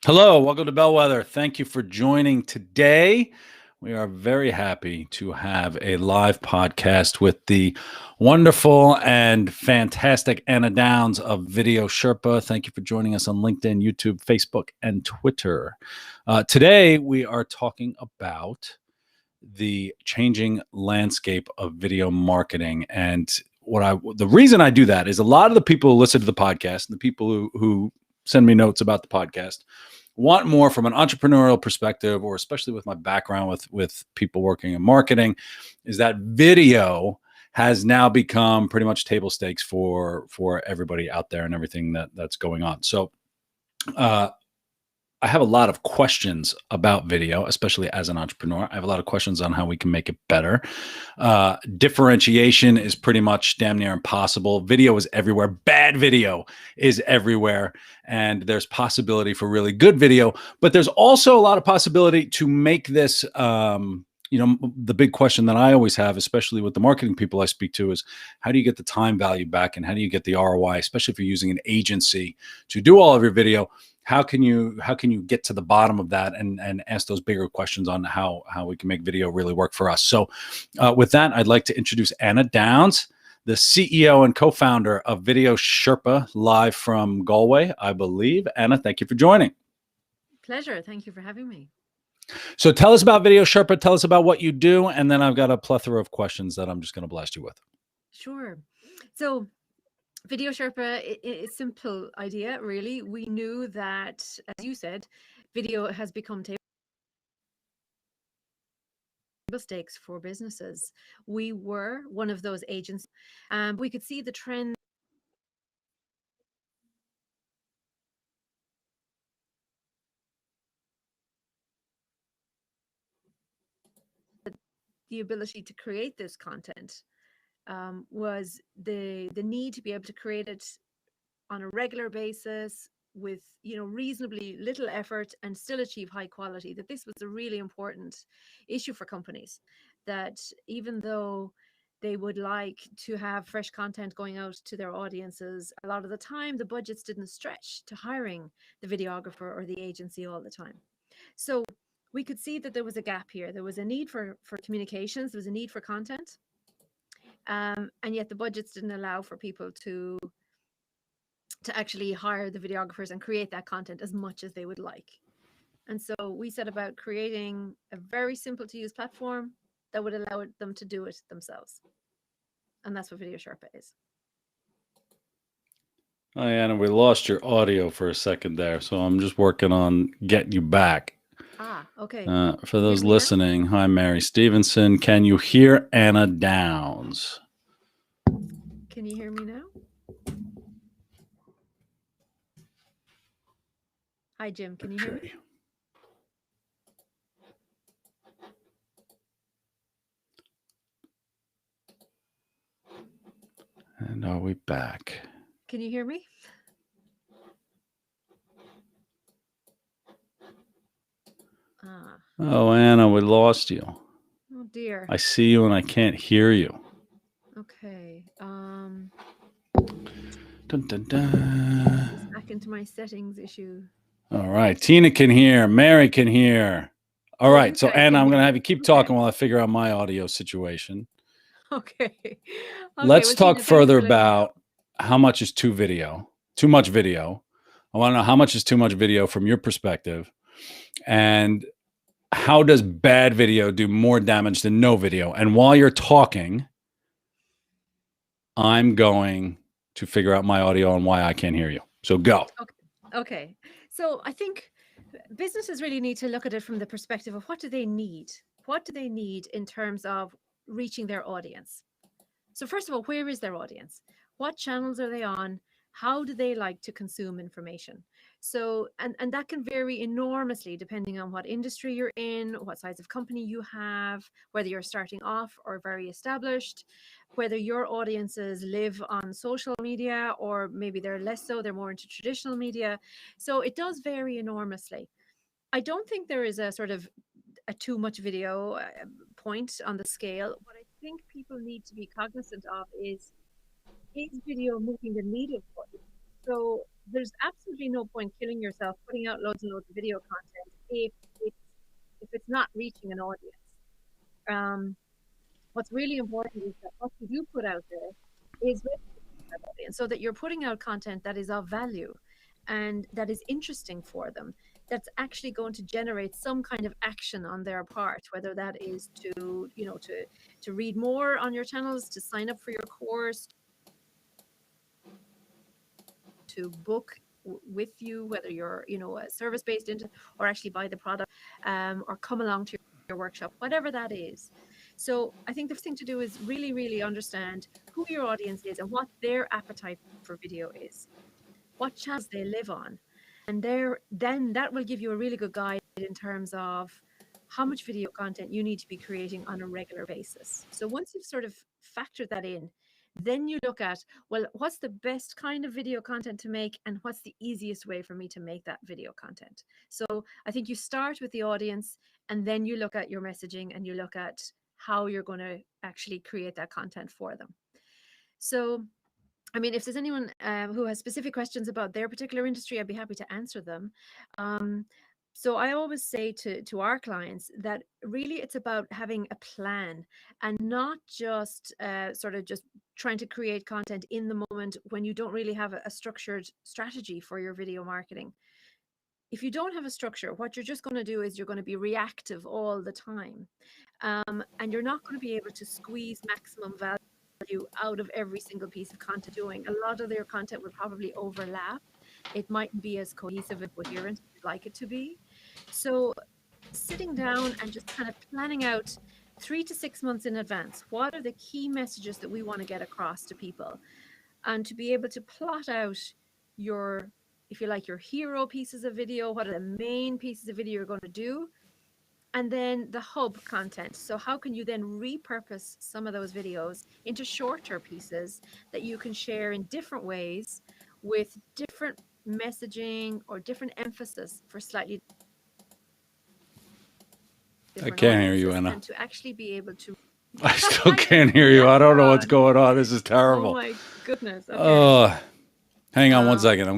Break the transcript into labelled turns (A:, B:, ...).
A: Hello, welcome to Bellwether. Thank you for joining today. We are very happy to have a live podcast with the wonderful and fantastic Anna Downs of Video Sherpa. Thank you for joining us on LinkedIn, YouTube, Facebook, and Twitter. Today, we are talking about the changing landscape of video marketing. And the reason I do that is a lot of the people who listen to the podcast and the people who send me notes about the podcast want more from an entrepreneurial perspective, or especially with my background with people working in marketing, is that video has now become pretty much table stakes for everybody out there and everything that's going on. So I have a lot of questions about video, especially as an entrepreneur. I have a lot of questions on how we can make it better. Differentiation is pretty much damn near impossible. Video is everywhere. Bad video is everywhere. And there's possibility for really good video, but there's also a lot of possibility to make this, the big question that I always have, especially with the marketing people I speak to, is how do you get the time value back, and how do you get the ROI, especially if you're using an agency to do all of your video? How can you get to the bottom of that and ask those bigger questions on how we can make video really work for us? So with that, I'd like to introduce Anna Downs, the CEO and co-founder of Video Sherpa, live from Galway, I believe. Anna, thank you for joining.
B: Pleasure. Thank you for having me.
A: So tell us about Video Sherpa. Tell us about what you do, and then I've got a plethora of questions that I'm just going to blast you with.
B: Sure. So Video Sherpa is a simple idea, really. We knew that, as you said, video has become table stakes for businesses. We were one of those agents. We could see the trend. The ability to create this content was the need to be able to create it on a regular basis with reasonably little effort and still achieve high quality. That this was a really important issue for companies, that even though they would like to have fresh content going out to their audiences, a lot of the time the budgets didn't stretch to hiring the videographer or the agency all the time. So we could see that there was a gap here. There was a need for communications, there was a need for content, and yet the budgets didn't allow for people to actually hire the videographers and create that content as much as they would like. And so we set about creating a very simple to use platform that would allow them to do it themselves. And that's what Video Sherpa is.
A: Oh, Anna, we lost your audio for a second there, so I'm just working on getting you back.
B: Okay.
A: For those listening, hi, Mary Stevenson. Can you hear Anna Downs?
B: Can you hear me now? Hi, Jim. Can you hear me?
A: And are we back?
B: Can you hear me?
A: Oh, Anna, we lost you.
B: Oh, dear.
A: I see you and I can't hear you.
B: Okay.
A: Dun, dun, dun.
B: Back into my settings issue.
A: All right. Tina can hear. Mary can hear. All right. So, Anna, I'm going to have you keep talking while I figure out my audio situation.
B: Okay.
A: Let's talk further about how much is too much video. I want to know how much is too much video from your perspective, and how does bad video do more damage than no video? And while you're talking, I'm going to figure out my audio and why I can't hear you. So go.
B: Okay. So I think businesses really need to look at it from the perspective of what do they need? What do they need in terms of reaching their audience? So first of all, where is their audience? What channels are they on? How do they like to consume information? So, and that can vary enormously depending on what industry you're in, what size of company you have, whether you're starting off or very established, whether your audiences live on social media or maybe they're less so, they're more into traditional media. So it does vary enormously. I don't think there is a sort of a too much video point on the scale. What I think people need to be cognizant of is video moving the needle for you? So there's absolutely no point killing yourself putting out loads and loads of video content it's if it's not reaching an audience. Um, what's really important is that what you do put out there is reaching that audience, so that you're putting out content that is of value and that is interesting for them, that's actually going to generate some kind of action on their part, whether that is to, you know, to read more on your channels, to sign up for your course, to book with you, whether you're, you know, a service based into, or actually buy the product, or come along to your workshop, whatever that is. So I think the first thing to do is really, really understand who your audience is and what their appetite for video is, what channels they live on. And then that will give you a really good guide in terms of how much video content you need to be creating on a regular basis. So once you've sort of factored that in, then you look at, well, what's the best kind of video content to make and what's the easiest way for me to make that video content. So I think you start with the audience and then you look at your messaging and you look at how you're going to actually create that content for them. So I mean, if there's anyone who has specific questions about their particular industry, I'd be happy to answer them. So I always say to our clients that really it's about having a plan and not just sort of just trying to create content in the moment when you don't really have a structured strategy for your video marketing. If you don't have a structure, what you're just going to do is you're going to be reactive all the time. And you're not going to be able to squeeze maximum value out of every single piece of content doing. A lot of their content will probably overlap. It mightn't be as cohesive and coherent as you'd like it to be. So sitting down and just kind of planning out 3 to 6 months in advance, what are the key messages that we want to get across to people? And to be able to plot out your, if you like, your hero pieces of video, what are the main pieces of video you're going to do? And then the hub content. So how can you then repurpose some of those videos into shorter pieces that you can share in different ways with different messaging or different emphasis for slightly
A: I
B: different
A: can't hear you,
B: audiences,
A: Anna.
B: and to actually be able to.
A: I still can't hear you. I don't know what's going on. This is
B: Oh
A: terrible.
B: my goodness. Okay.
A: Oh, hang on one second. I'm